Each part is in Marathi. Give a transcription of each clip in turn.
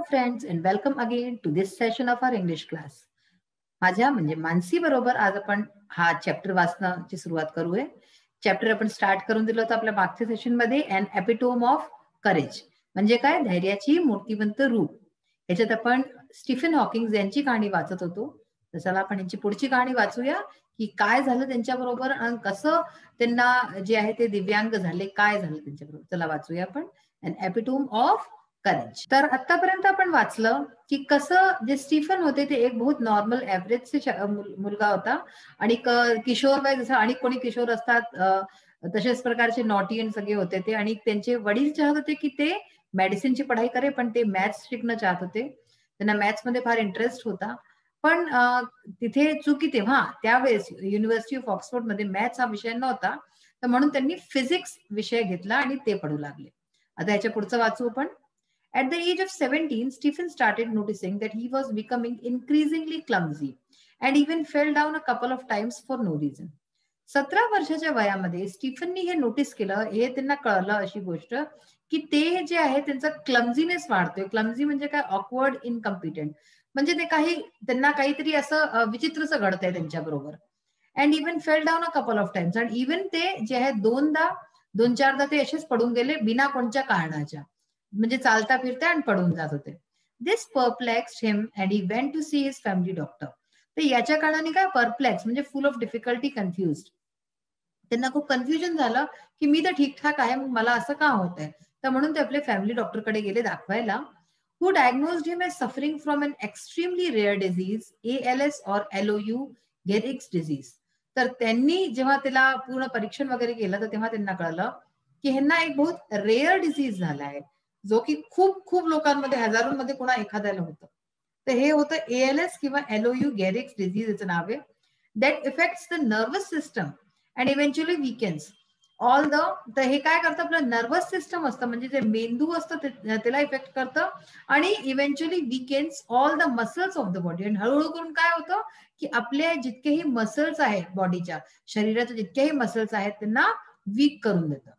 friends and welcome again to this session of our English class. माझ्या म्हणजे मानसी बरोबर आज आपण हा चॅप्टर वाचण्याची सुरुवात करूया. चॅप्टर आपण स्टार्ट करून दिलं होतं आपल्या मागच्या सेशन मध्ये अन एपिटोम ऑफ करेज म्हणजे काय धैर्याची मूर्तिमंत रूप. याच्यात आपण स्टीफन हॉकिंग यांची कहाणी वाचत होतो. तर चला आपण यांची पुढची कहाणी वाचूया की काय झालं त्यांच्याबरोबर आणि कसं त्यांना जे आहे ते दिव्यांग झाले, काय झालं त्यांच्याबरोबर. चला वाचूया आपण अन एपिटोम ऑफ करेज. तर आतापर्यंत आपण वाचलं की कसं जे स्टीफन होते ते एक बहुत नॉर्मल ऍव्हरेज मुलगा होता आणि किशोर वय जसं आणि कोणी किशोर असतात तशाच प्रकारचे नॉटी आणि सगळे होते ते. आणि त्यांचे वडील चाहत होते की ते मेडिसिनची पढाई करे पण ते मॅथ्स शिकणं चाहत होते. त्यांना मॅथ्स मध्ये फार इंटरेस्ट होता. पण तिथे चुकी तेव्हा त्यावेळेस युनिव्हर्सिटी ऑफ ऑक्सफोर्ड मध्ये मॅथ्स हा विषय नव्हता. तर म्हणून त्यांनी फिजिक्स विषय घेतला आणि ते पढू लागले. आता याच्या पुढचं वाचू आपण. At the age of 17, Stephen started noticing that he was becoming increasingly clumsy and even fell down a couple of times for no reason. 17 वर्षाच्या वयामध्ये स्टीफननी हे नोटीस केलं, हे त्यांना कळलं अशी गोष्ट की ते जे आहे त्यांचं क्लमझीनेस वाढतोय. क्लमझी म्हणजे काय, ऑकवर्ड, इनकम्पिटंट. म्हणजे ते त्यांना काहीतरी असं विचित्रच घडतंय त्यांच्या बरोबर. And even fail down a couple of times. आणि इवन ते जे आहे दोन चारदा ते असेच पडून गेले बिना कोणत्या कारणाच्या. म्हणजे चालता फिरता आणि पडून जात होते. This perplexed him and he went to see his family doctor. तर याच्या कारणाने काय, परप्लेक्स म्हणजे फुल ऑफ डिफिकल्टी, कन्फ्युज्ड. त्यांना खूप कन्फ्युजन झालं की मी तर ठीकठाक आहे, मग मला असं का होत आहे. तर म्हणून ते आपले फॅमिली डॉक्टरकडे गेले दाखवायला. Who diagnosed him as suffering from an extremely rare disease, ALS और LOU गेरिक्स डिझीज. तर त्यांनी जेव्हा त्याला पूर्ण परीक्षण वगैरे केलं तर तेव्हा त्यांना कळलं की ह्यांना एक बहुत रेअर डिझीज झाला आहे, जो की खूप खूप लोकांमध्ये, हजारोंमध्ये कोणा एखाद्याला होतं. तर हे होतं ALS किंवा LOU गेरिक्स डिझीज याचं नाव आहे. That affects the nervous system and eventually weakens all the. तर हे काय करतं, आपलं नर्वस सिस्टम असतं म्हणजे जे मेंदू असतं त्याला इफेक्ट करतं आणि eventually weakens all the muscles of the body. आणि हळूहळू करून काय होतं की आपले जितकेही मसल्स आहेत बॉडीच्या, शरीराचे जितकेही मसल्स आहेत त्यांना वीक करून देतं.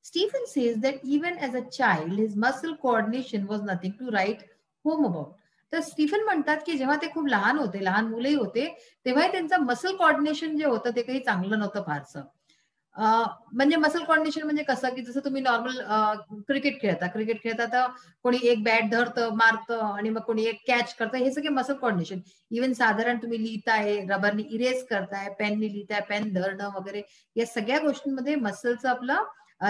Stephen says that even as a child, his muscle coordination was nothing to write home about. तर स्टीफन म्हणतात की जेव्हा ते खूप लहान होते, लहान मुलंही होते, तेव्हाही त्यांचं मसल कॉर्डिनेशन जे होतं ते काही चांगलं नव्हतं फारसं. म्हणजे मसल कॉर्डिनेशन म्हणजे कसं की जसं तुम्ही नॉर्मल क्रिकेट खेळता तर कोणी एक बॅट धरतं, मारतं आणि मग कोणी एक कॅच करतं, हे सगळे मसल कॉर्डिनेशन. इव्हन साधारण तुम्ही लिहिताय, रबरनी इरेज करताय, पेननी लिहिताय, पेन धरणं वगैरे, या सगळ्या गोष्टींमध्ये मसलचं आपलं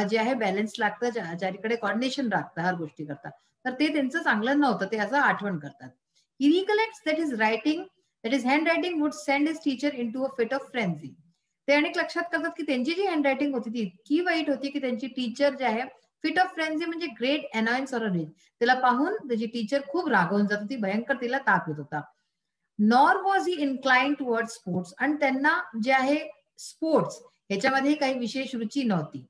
जे आहे बॅलन्स लागतं, ज्याकडे कॉर्डिनेशन लागतं हर गोष्टी करता. तर ते त्यांचं चांगलं नव्हतं, ते असं आठवण करतात. He recollects that is writing, that is hand writing would send his teacher into a fit of frenzy. ते अनेक लक्षात करतात की त्यांची जी हँड रायटिंग होती ती इतकी वाईट होती की त्यांची टीचर जे आहे, फिट ऑफ फ्रेन्झी म्हणजे ग्रेट अनॉयन्स ऑर अ रेज, त्याला पाहून त्याची टीचर खूप रागवून जात होती, भयंकर तिला ताप येत होता. Nor was he inclined toward sports. आणि त्यांना जे आहे स्पोर्ट्स ह्याच्यामध्ये काही विशेष रुची नव्हती.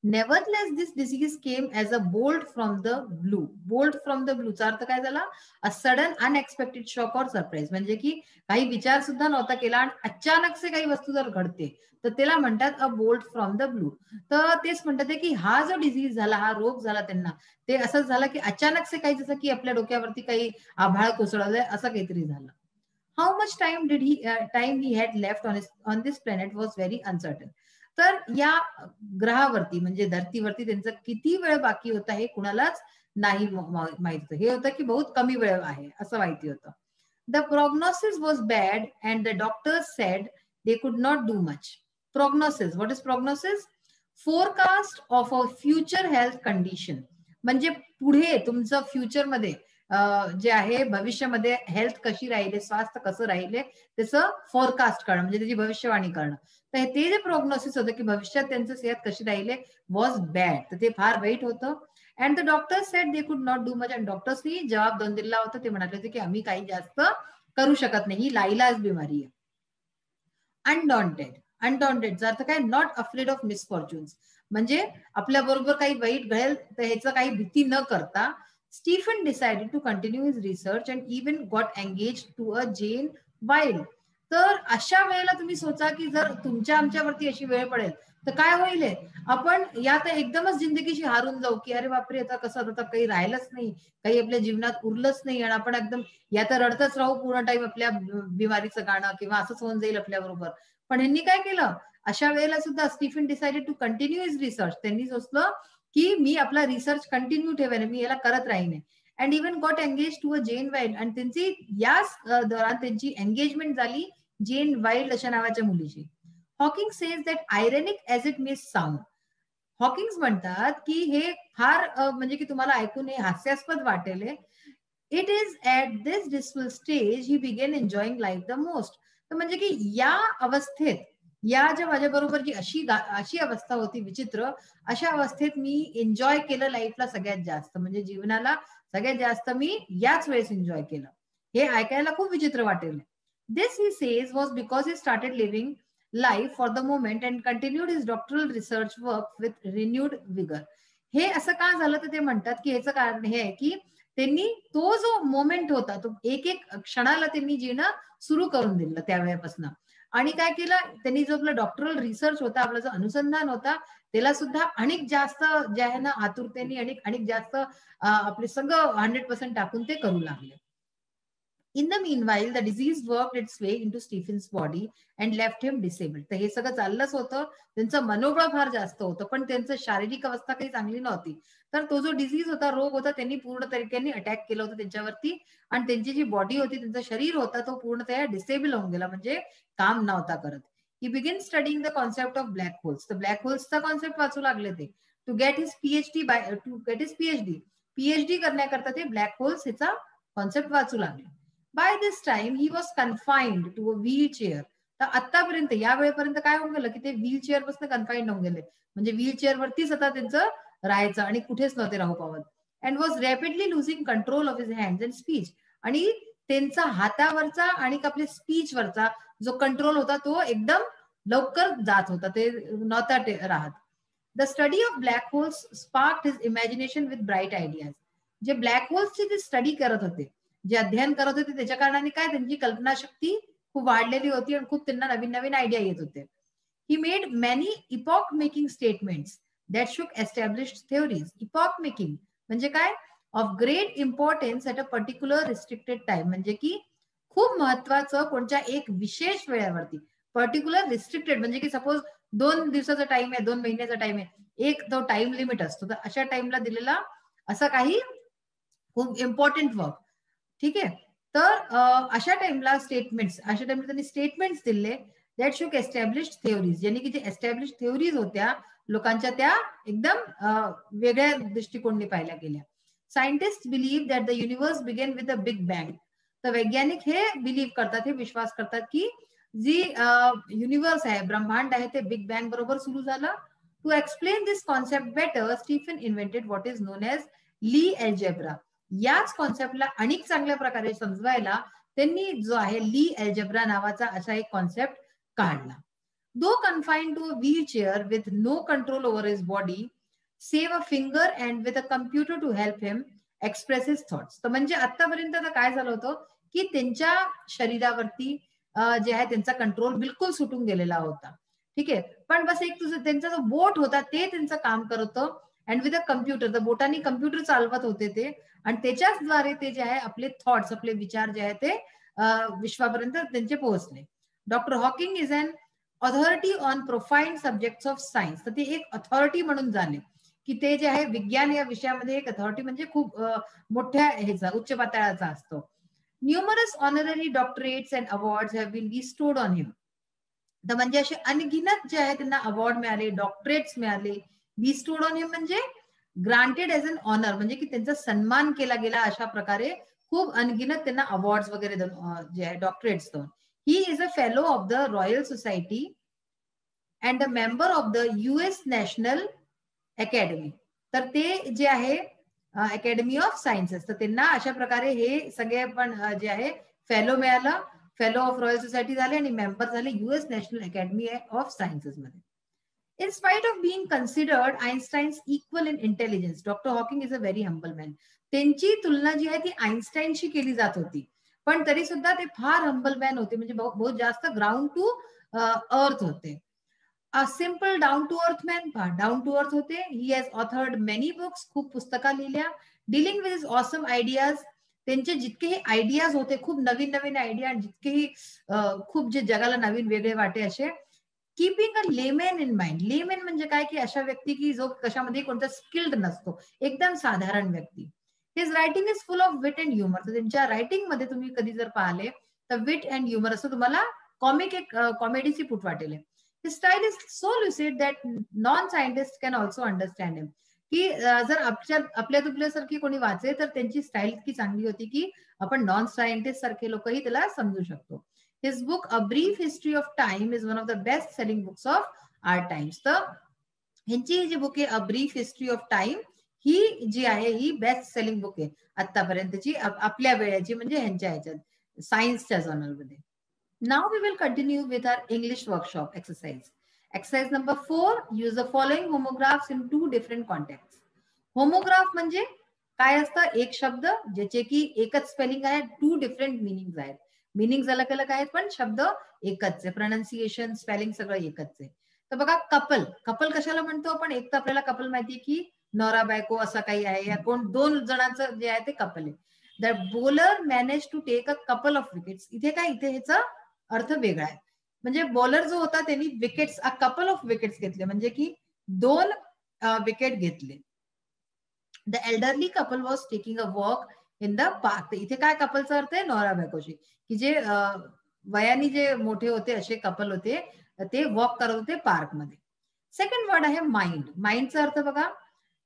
Nevertheless, this disease came as a bolt from the blue. Bolt from the blue चा अर्थ काय झाला, अ सडन अनएक्सपेक्टेड शॉक और सरप्राईज. म्हणजे की काही विचार सुद्धा नव्हता केला आणि अचानक से काही वस्तू जर घडते तर त्याला म्हणतात अ बोल्ट फ्रॉम द ब्लू. तर तेच म्हणतात की हा जो डिझीज झाला, हा रोग झाला त्यांना, ते असंच झालं की अचानक से काही, जसं की आपल्या डोक्यावरती काही आभाळ कोसळलंय असं काहीतरी झालं. How much time he had left on this planet was very uncertain. तर या ग्रहावरती म्हणजे धरतीवरती त्यांचा किती वेळ बाकी होता हे कुणालाच नाही माहित होतं. हे होतं की बहुत कमी वेळ आहे असं माहिती होतं. The prognosis was bad and the doctors said they could not do much. Prognosis, what is prognosis? Forecast of a future health condition. म्हणजे पुढे तुमचं फ्युचरमध्ये जे आहे भविष्यामध्ये हेल्थ कशी राहिले, स्वास्थ्य कसं राहिले त्याचं फोरकास्ट करणं म्हणजे त्याची भविष्यवाणी करणं. तर ते जे प्रोग्नोसिस होतं की भविष्यात त्यांचं सेहत कशी राहिले वॉज बॅड, तर ते फार वाईट होतं. And the doctor said they could not do much. आणि डॉक्टर्सनी जबाब दिला होता, ते म्हणाले होते की आम्ही काही जास्त करू शकत नाही, ही लाईलाज बिमारी आहे. अनडॉन्टेडचा अर्थ काय, नॉट अफ्रेड ऑफ मिसफॉर्च्युन्स. म्हणजे आपल्या बरोबर काही वाईट घडेल तर ह्याचं काही भीती न करता Stephen decided to continue his research and even got engage to a Jane Wilde. तर अशा वेळेला तुम्ही सोचा की जर तुमच्या आमच्यावरती अशी वेळ पडेल तर काय होईल, आपण या तर एकदमच जिंदगीशी हारून जाऊ की अरे बापरे आता कसं, आता काही राहिलंच नाही, काही आपल्या जीवनात उरलंच नाही आणि आपण एकदम या तर रडतच राहू पूर्ण टाइम आपल्या बिमारीचं गाणं किंवा असंच होऊन जाईल आपल्या बरोबर. पण ह्यांनी काय केलं, अशा वेळेला सुद्धा Stephen decided to continue his research. त्यांनी सोचलं की मी आपला रिसर्च कंटिन्यू ठेवेन, मी याला करत राहीन. And even got engage to a Jane Wilde. आणि त्यांची याच दौरान त्यांची एंगेजमेंट झाली जेन वाईल्ड अशा नावाच्या मुलीची. Hawking says that ironic as it may sound. Hawkings म्हणतात की हे फार म्हणजे की तुम्हाला ऐकून हे हास्यास्पद वाटेल, it is at this distressful stage he began enjoying life the most. तर म्हणजे की या अवस्थेत, या ज्या माझ्या बरोबर जी अशी अवस्था होती विचित्र, अशा अवस्थेत मी एन्जॉय केलं लाईफला सगळ्यात जास्त, म्हणजे जीवनाला सगळ्यात जास्त मी याच वेळेस एन्जॉय केलं. हे ऐकायला खूप विचित्र वाटेल. This he says was because he started living life for the moment and continued his doctoral research work with renewed vigor. हे असं का झालं, तर ते म्हणतात की याचं कारण हे आहे की त्यांनी तो जो मोमेंट होता तो एक एक क्षणाला त्यांनी जीणं सुरू करून दिलं त्यावेळेपासून. आणि काय केलं त्यांनी, जो आपला डॉक्टरल रिसर्च होता, आपला जो अनुसंधान होता, त्याला सुद्धा अनेक जास्त जे आहे ना आतुरतेने अनेक जास्त आपले सगळं 100% टाकून ते करू लागले. In the meanwhile, the disease worked its way into Stephen's body and left him disabled. तर हे सगळं चाललंच होतं, त्यांचं मनोबळ फार जास्त होतं, पण त्यांचं शारीरिक अवस्था काही चांगली नव्हती. तर तो जो डिझीज होता, रोग होता, त्यांनी पूर्ण तरीक्याने अटॅक केलं होतं त्यांच्यावरती. आणि त्यांची जी बॉडी होती, त्यांचं शरीर होता, तो पूर्णतः डिसेबल होऊन गेला, म्हणजे काम नव्हता करत. He begin studying the concept of black holes. तर ब्लॅक होल्सचा कॉन्सेप्ट वाचू लागले ते. To get his PhD PhD करण्याकरता ते ब्लॅक होल्स ह्याचा कॉन्सेप्ट वाचू लागले. By this time he was confined to a wheel chair. तर आतापर्यंत या वेळेपर्यंत काय होऊन गेलं की ते व्हील चेअर पासून कन्फाइंड होऊन गेले, म्हणजे व्हील चेअर वरतीच आता त्यांचं राहायचं आणि कुठेच नव्हते राहू पावत. And was rapidly losing control of his hands and speech. आणि त्यांचा हातावरचा आणि आपल्या स्पीचवरचा जो कंट्रोल होता तो एकदम लवकर जात होता, ते नव्हता राहत. The study of black holes sparked his imagination with bright ideas. जे ब्लॅक होल्सची जे स्टडी करत होते, जे अध्ययन करत होते, त्याच्या कारणाने काय त्यांची कल्पनाशक्ती खूप वाढलेली होती आणि खूप त्यांना नवीन नवीन आयडिया येत होते. He made many epoch making statements that शुक एस्टॅब्लिश्ड थेओरीज. इपॉक मेकिंग म्हणजे काय, of great importance at a particular restricted time. म्हणजे की खूप महत्वाचं कोणत्या एक विशेष वेळेवरती, पर्टिक्युलर रिस्ट्रिक्टेड म्हणजे की सपोज 2 दिवसाचा टाइम आहे, 2 महिन्याचा टाइम आहे, एक तो टाइम लिमिट असतो, तर अशा टाइमला दिलेला असं काही खूप इम्पॉर्टंट वर्क. ठीक आहे. तर अशा टाइमला त्यांनी स्टेटमेंट्स दिले दॅट शुक एस्टॅब्लिश थेओरीज, ज्यांनी की जे एस्टॅब्लिश थेओरीज होत्या लोकांच्या, त्या एकदम वेगळ्या दृष्टिकोनाने पाहिल्या गेल्या. Scientist believe that the universe began with a big bang. तर वैज्ञानिक हे बिलीव्ह करतात, हे विश्वास करतात की जी युनिव्हर्स आहे, ब्रह्मांड आहे, ते बिग बँग बरोबर सुरू झालं. To explain this concept better, Stephen invented what is known as Lie algebra. याच कॉन्सेप्टला अनेक चांगल्या प्रकारे समजवायला त्यांनी जो आहे ली अल्जेब्रा नावाचा असा एक कॉन्सेप्ट काढला. Though confined to a wheel chair with no control over his body, save a finger and with a computer to help him express his thoughts. तर म्हणजे आतापर्यंत काय झालं होतं की त्यांच्या शरीरावरती जे आहे त्यांचा कंट्रोल बिलकुल सुटून गेलेला होता. ठीक आहे. पण बस एक त्यांचा जो बोट होता ते त्यांचं काम करत होतं. अँड विथ अ कम्प्युटर, तर बोटांनी कम्प्युटर चालवत होते ते, आणि त्याच्याचद्वारे ते जे आहे आपले थॉट्स, आपले विचार जे आहे ते विश्वापर्यंत त्यांचे पोहोचले. Doctor Hawking is an authority on profound subjects of science. तर ते एक ऑथॉरिटी म्हणून झाले की ते जे आहे विज्ञान या विषयामध्ये एक अथॉरिटी, म्हणजे खूप मोठ्या ह्याचा उच्च पातळ्याचा असतो. Numerous honorary doctorates and awards have been bestowed on him. तर म्हणजे असे अनगिनत जे आहे त्यांना अवॉर्ड मिळाले, डॉक्टरेट्स मिळाले. बिस्टोड ऑन हिम म्हणजे ग्रांटेड एज अन ऑनर, म्हणजे की त्यांचा सन्मान केला गेला, अशा प्रकारे खूप अनगिनत त्यांना अवॉर्ड्स वगैरे जे आहे डॉक्टरेट्स दोन. He is a fellow of the royal society and a member of the US national academy. तर ते जे आहे अकॅडमी ऑफ सायन्सेस, तर त्यांना अशा प्रकारे हे सगळे पण जे आहे फेलो मिळालं, फेलो ऑफ रॉयल सोसायटी झाले आणि मेंबर झाले US national academy of sciences मध्ये. In spite of being considered Einstein's equal in intelligence, Dr. Hawking is a very humble man. त्यांची तुलना जी आहे ती आईन्स्टाईनशी केली जात होती, पण तरी सुद्धा ते फार हंबल मॅन होते, म्हणजे बहुत जास्त ग्राउंड टू अर्थ होते. A simple down to earth man, down to earth होते. He has authored many books, खूप पुस्तकं लिहिल्या. Dealing with his awesome ideas, त्यांचे जितकेही आयडियाज होते, खूप नवीन नवीन आयडिया, जितकेही खूप जे जगाला नवीन वेगळे वाटे असे. Keeping a layman in mind, layman म्हणजे काय, की अशा व्यक्ती की जो कशामध्ये कोणता स्किल्ड नसतो, एकदम साधारण व्यक्ती. His writing is full of wit and humour, तर त्यांच्या रायटिंग मध्ये तुम्ही कधी जर पाहिले तर विट अँड ह्युमर असं तुम्हाला कॉमिक, एक कॉमेडीची पुट वाटेल. His style is so lucid that non scientist can also understand him, की जर आपल्या तुपल्यासारखी कोणी वाचे तर त्यांची स्टाईल इतकी चांगली होती की आपण नॉन सायंटिस्ट सारखे लोकही त्याला समजू शकतो. His book A Brief History of Time is one of the best selling books of our times. तर ह्यांची ही जी बुक आहे a brief history of time, ही जी आहे ही बेस्ट सेलिंग बुक आहे आतापर्यंतची आपल्या वेळेची, म्हणजे ह्यांच्या ह्याच्यात सायन्सच्या जर्नलमध्ये. Now we will continue with our English workshop exercise. Exercise number 4, use the following homographs in 2 different context. Homograph म्हणजे काय असतं, एक शब्द ज्याचे की एकच स्पेलिंग आहे, 2 डिफरंट मिनिंग आहेत. मिनिंग अलग अलग आहेत पण शब्द एकच आहे, प्रोनाउन्सिएशन स्पेलिंग सगळं एकच आहे. तर बघा कपल, कपल कशाला म्हणतो आपण, एक तर आपल्याला कपल माहिती की नवरा बायको असं काही आहे, या कोण दोन जणांचं जे आहे ते कपल आहे. The bowler manage to take a couple of wickets, इथे काय, इथे ह्याचा अर्थ वेगळा आहे. म्हणजे बॉलर जो होता त्यांनी wickets, a couple of wickets घेतले, म्हणजे की 2 विकेट घेतले. The elderly couple was taking a walk in the park, इथे काय कपलचा अर्थ आहे, नवरा बायकोशी, की जे वयाने जे मोठे होते असे कपल होते, ते वॉक करत होते पार्क मध्ये. सेकंड वर्ड आहे माइंड. माइंडचा अर्थ बघा,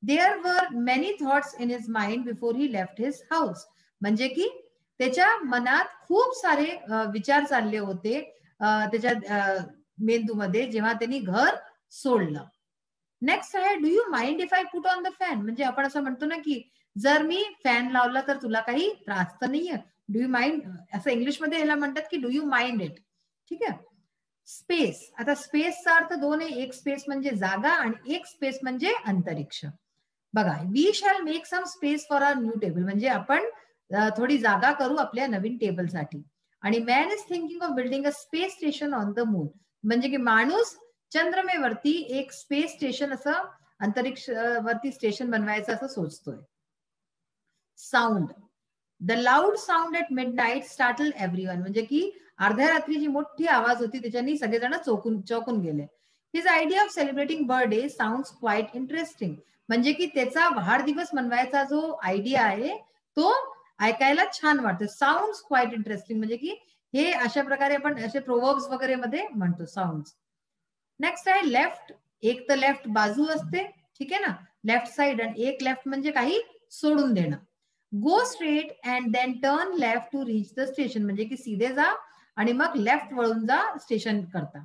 there are many thoughts in his mind before he left his house, म्हणजे की त्याच्या मनात खूप सारे विचार चालले होते त्याच्या मेंदूमध्ये जेव्हा त्यांनी घर सोडलं. नेक्स्ट आहे do you mind if I put on the fan, म्हणजे आपण असं म्हणतो ना की जर मी फॅन लावला तर तुला काही त्रास तर नाहीये, डू यू माइंड, असं इंग्लिशमध्ये ह्याला म्हणतात की डू यू माइंड इट. ठीक आहे. स्पेस, आता स्पेसचा अर्थ 2 आहे, एक स्पेस म्हणजे जागा आणि एक स्पेस म्हणजे अंतरिक्ष. बघा, we shall make some space for our new table, म्हणजे आपण थोडी जागा करू आपल्या नवीन टेबलसाठी. आणि man is thinking of building a space station on the moon, म्हणजे की माणूस चंद्रमेवरती एक स्पेस स्टेशन, असं अंतरिक्ष वरती स्टेशन बनवायचं असं सोचतोय. Sound, the loud sound at midnight startle everyone, म्हणजे की अर्ध्या रात्री जी मोठी आवाज होती त्याच्यानी सगळेजण चौकून गेले. His idea of celebrating birthday sounds quite interesting, म्हणजे की त्याचा वाढदिवस मनवायचा जो आयडिया आहे तो ऐकायला छान वाटतो. साऊंड्स क्वाईट इंटरेस्टिंग, म्हणजे की हे अशा प्रकारे आपण असे प्रोवर्ब्स वगैरे मध्ये म्हणतो साऊंड्स. नेक्स्ट आहे लेफ्ट, एक तर लेफ्ट बाजू असते, ठीक आहे ना, लेफ्ट साइड, आणि एक लेफ्ट म्हणजे काही सोडून देणं. Go straight and then turn left to reach the station, म्हणजे की सीधे जा आणि मग लेफ्ट वळून जा स्टेशन करता.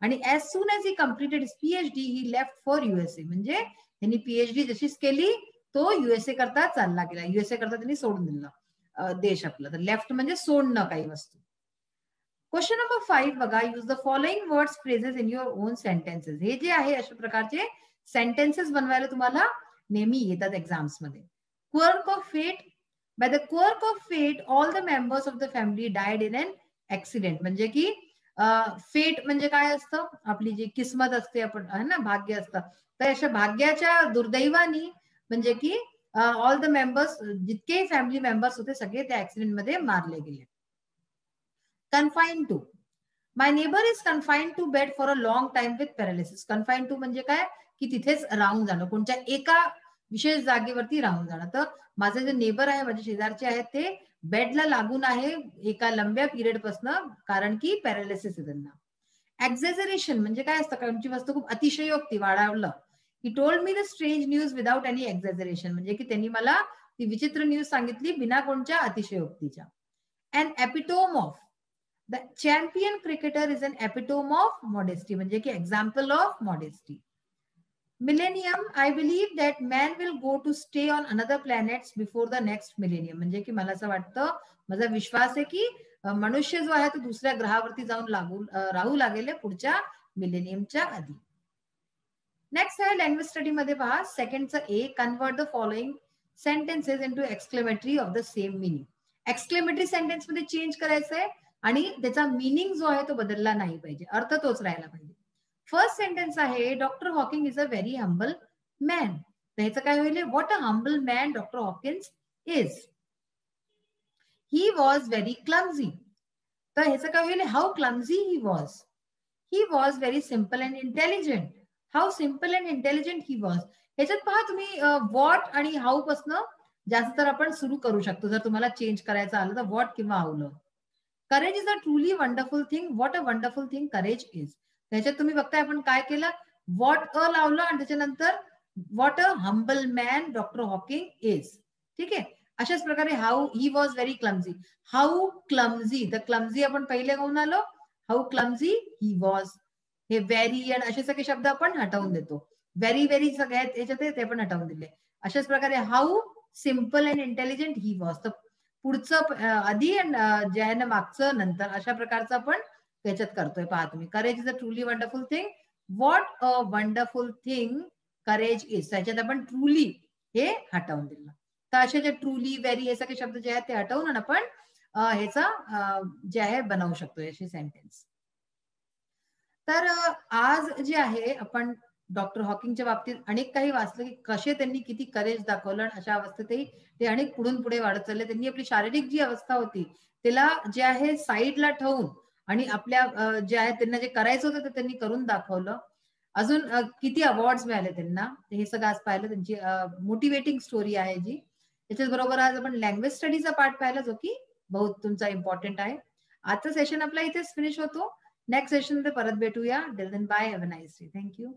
आणि as soon as he completed PhD he left for USA, म्हणजे त्यांनी पीएचडी जशीच केली तो युएसए करता चालला गेला, युएसए करता त्यांनी सोडून दिलं देश आपला. तर लेफ्ट म्हणजे सोडणं काही वस्तू. क्वेश्चन नंबर 5 बघा, use the following words phrases in your on sentences. हे जे आहे अशा प्रकारचे सेंटेन्सेस बनवायला तुम्हाला नेहमी येतात एक्झाम्स मध्ये. Quirk of fate, by the quirk of fate all the members of the family died in an accident, म्हणजे की फेट म्हणजे काय असतं, आपली जी किस्मत असते, आपण है ना, भाग्य असतं, तर अशा भाग्याच्या दुर्दैवानी, म्हणजे की ऑल द मेंबर्स, जितके फॅमिली मेंबर्स होते सगळे त्या ऍक्सिडेंट मध्ये मारले गेले. Confine to, my neighbour is confine to bed for a long time with paralysis. Confine to म्हणजे काय, की तिथेच राहून जाणं, कोणत्या एका विशेष जागेवरती राहून जाणं. तर माझे जे नेबर आहे, माझे शेजारचे आहेत, ते बेडला लागून आहे एका लंब्या पिरियड पासून, कारण की पॅरालिसिस आहे त्यांना. एक्झॅजरेशन म्हणजे काय असतं, कोणची वस्तू खूप अतिशयोक्ती, वाढवलं. He told me the strange news without any exaggeration, म्हणजे की त्यांनी मला ती विचित्र न्यूज सांगितली बिना कोणत्या अतिशयोक्तीच्या. An epitome of, the champion cricketer is an epitome of modesty, म्हणजे की example of modesty. Millennium, I believe that man will go to stay on another planets before the next millennium, म्हणजे की मला असं वाटतं, माझा विश्वास आहे की मनुष्य जो आहे तो दुसऱ्या ग्रहावरती जाऊन राहू लागेल पुढच्या मिलेनियमच्या आधी. नेक्स्ट आहे लँग्वेज स्टडी मध्ये पहा, सेकंडचा A, convert the following sentences into exclamatory of the same meaning. Exclamatory sentence मध्ये चेंज करायचं आहे आणि त्याचा मिनिंग जो आहे तो बदलला नाही पाहिजे, अर्थ तोच राहायला पाहिजे. फर्स्ट सेंटेन्स आहे doctor Hawking is a very humble man. तर ह्याचं काय होईल? What a humble man doctor Hawkins is. He was very clumsy. तर ह्याचं काय होईल? How clumsy he was. He was very simple and intelligent. How simple and intelligent he was. ह्याच्यात पहा तुम्ही व्हॉट आणि हाऊ पासन जास्त तर आपण सुरू करू शकतो. जर तुम्हाला चेंज करायचं आलं तर व्हॉट किंवा हाऊला. Courage is a truly wonderful thing. What a wonderful thing courage is. त्याच्यात तुम्ही बघताय आपण काय केलं? व्हॉट अ लावलं आणि त्याच्यानंतर what a humble man doctor Hawking is. ठीक आहे. अशाच प्रकारे how he was very clumsy. How clumsy. तर क्लमझी आपण पहिले घेऊन आलो. How clumsy he was. हे व्हेरी आणि असे सगळे शब्द आपण हटवून देतो. व्हेरी व्हेरी सगळ्यात याच्यात ते पण हटवून दिले. अशाच प्रकारे how simple and intelligent he was. तर पुढचं आधी जे आहे ना मागचं नंतर अशा प्रकारचं आपण त्याच्यात करतोय. पहा तुम्ही. Courage is a truly wonderful thing. What a wonderful thing courage is. त्याच्यात आपण ट्रुली हे हटवून दिलं. तर असे जे ट्रुली व्हेरी हे सगळे शब्द जे आहेत ते हटवून आपण ह्याचा जे आहे बनवू शकतो असे सेंटेन्स. तर आज जे आहे आपण डॉक्टर हॉकिंगच्या बाबतीत अनेक काही वाचलं की कसे त्यांनी किती करेज दाखवलं आणि अशा अवस्थेतही ते अनेक पुढून पुढे वाढत चालले. त्यांनी आपली शारीरिक जी अवस्था होती त्याला जे आहे साईडला ठेवून आणि आपल्या जे आहे त्यांना जे करायचं होतं ते त्यांनी करून दाखवलं. अजून किती अवॉर्ड्स मिळाले त्यांना हे सगळं आज पाहिलं. त्यांची मोटिवेटिंग स्टोरी आहे जी. त्याच्याच बरोबर आज आपण लँग्वेज स्टडीचा पार्ट पाहिला जो की बहुत तुमचा इम्पॉर्टंट आहे. आजचं सेशन आपला इथेच फिनिश होतो. नेक्स्ट सेशन मध्ये परत भेटूया. Till then bye. Have a nice day. Thank you.